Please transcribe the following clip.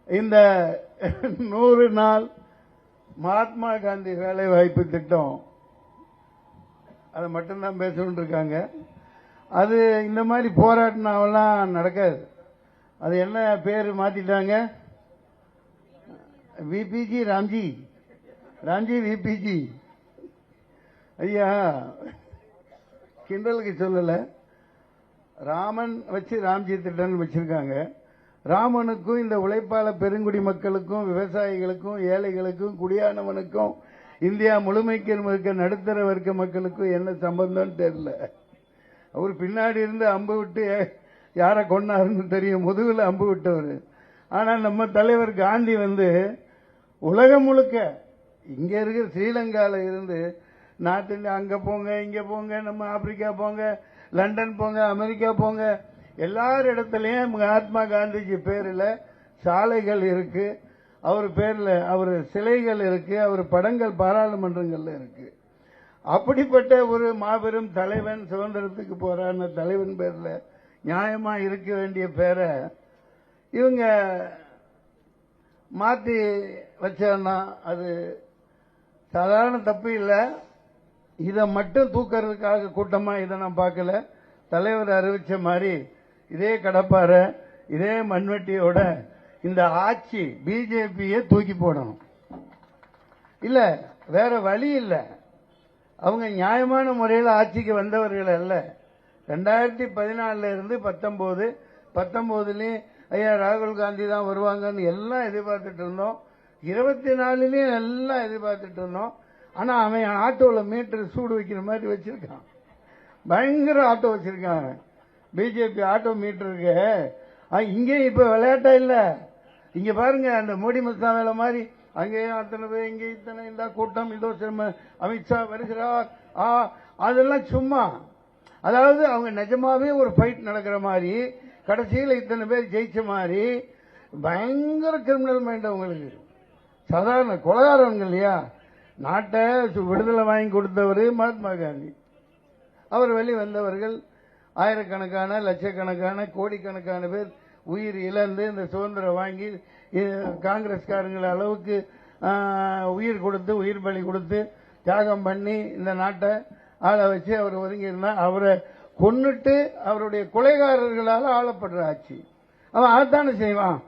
இந்த 100 நாள் மகாத்மா காந்தி வேலை வாய்ப்பு திட்டம் அதை மட்டும்தான் பேசணும்னு இருக்காங்க. அது இந்த மாதிரி போராட்டினாவெல்லாம் நடக்காது. அது என்ன பேர் மாத்திட்டாங்க? VPG Ramji VPG. ஐயா கிண்டலுக்கு சொல்லல, ராமன் வச்சு ராம்ஜி திட்டம் வச்சிருக்காங்க. ராமனுக்கும் இந்த உழைப்பாள பெருங்குடி மக்களுக்கும் விவசாயிகளுக்கும் ஏழைகளுக்கும் குடியானவனுக்கும் இந்தியா முழுமைக்கு இருக்க நடுத்தர வர்க்க மக்களுக்கும் என்ன சம்பந்தம் தெரியல. அவர் பின்னாடி இருந்து அம்பு விட்டு யாரை கொண்டாருன்னு தெரியும், முதுகுல அம்பு விட்டவர். ஆனால் நம்ம தலைவர் காந்தி உலகம் முழுக்க இங்க இருக்கிற ஸ்ரீலங்கால இருந்து நாட்டில் அங்க போங்க இங்க போங்க, நம்ம ஆப்பிரிக்கா போங்க, லண்டன் போங்க, அமெரிக்கா போங்க, எல்லார் இடத்துலயும் மகாத்மா காந்திஜி பேரில் சாலைகள் இருக்கு, அவர் பேர்ல அவர் சிலைகள் இருக்கு, அவர் படங்கள் பாராளுமன்றங்கள்ல இருக்கு. அப்படிப்பட்ட ஒரு மாபெரும் தலைவன், சுதந்திரத்துக்கு போராடின தலைவன் பேர்ல நியாயமா இருக்க வேண்டிய பேரை இவங்க மாத்தி வச்சா அது சாதாரண தப்பு இல்லை. இதை மட்டும் தூக்கிறதுக்காக கூட்டமா இதை நான் பார்க்கல. தலைவர் அறிவிச்ச மாதிரி இதே கடப்பாறை இதே மண்வெட்டியோட இந்த ஆட்சி பிஜேபியை தூக்கி போடணும். இல்ல வேற வழி இல்லை. அவங்க நியாயமான முறையில் ஆட்சிக்கு வந்தவர்கள் அல்ல. 2014 இருந்து 19 ஐயா ராகுல் காந்தி தான் வருவாங்கன்னு எல்லாம் எதிர்பார்த்துட்டு இருந்தோம். 24 எல்லாம் எதிர்பார்த்துட்டு இருந்தோம். ஆனா அவன் ஆட்டோவில் மீட்டர் சூடு வைக்கிற மாதிரி வச்சிருக்கான். பயங்கர ஆட்டோ வச்சிருக்காங்க. பிஜேபி ஆட்டோ மீட்டருக்கு இங்கே இப்ப விளையாட்டா இல்ல. இங்க பாருங்க, அந்த மோடி மஸ்தா வேலை மாதிரி அங்கேயும் அத்தனை பேர், இங்கே இத்தனை, இந்த கூட்டம், இதோ அமித்ஷா வருகிறார், அதெல்லாம் சும்மா. அதாவது அவங்க நிஜமாவே ஒரு ஃபைட் நடக்கிற மாதிரி, கடைசியில் இத்தனை பேர் ஜெயிச்ச மாதிரி, பயங்கர கிரிமினல் மைண்ட் அவங்களுக்கு. சாதாரண கொலகாரவங்க இல்லையா. நாட்டை விடுதலை வாங்கி கொடுத்தவர் மகாத்மா காந்தி. அவர் வெளி வந்தவர்கள் ஆயிரக்கணக்கான லட்சக்கணக்கான கோடிக்கணக்கான பேர் உயிர் இழந்து இந்த சுதந்திரம் வாங்கி காங்கிரஸ்காரங்கள் அளவுக்கு உயிர் கொடுத்து, உயிர் பலி கொடுத்து, தியாகம் பண்ணி இந்த நாட்டை ஆள வச்சு அவர் ஒதுங்கி இருந்தார். அவரை கொன்னுட்டு அவருடைய கொலைகாரர்களால் ஆளப்படுற ஆட்சி. அவன் அதைத்தானே செய்வான்.